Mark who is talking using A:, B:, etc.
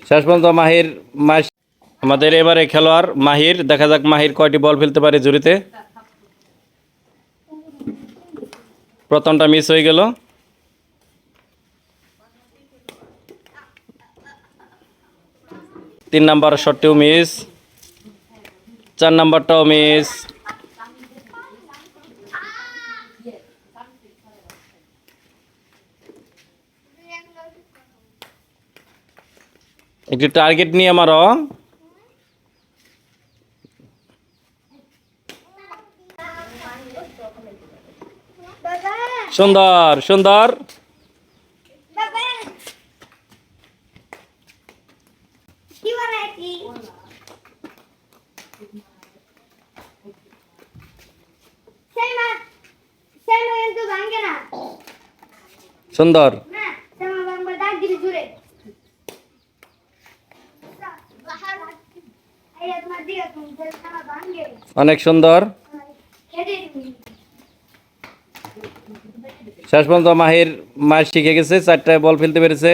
A: শেষ পর্যন্ত মাহির আমাদের এবারে খেলোয়াড় মাহির, দেখা যাক মাহির কয়টি বল ফেলতে পারে ঝুড়িতে। প্রথমটা মিস হয়ে গেল। তিন নাম্বার শটটিও মিস, 4 নাম্বারটাও মিস। একটু টার্গেট নিয়ে মারো। সুন্দর সুন্দর। সুন্দর। অনেক সুন্দর। শেষ পর্যন্ত মাহির শিখে গেছে, 4টায় বল ফেলতে পেরেছে।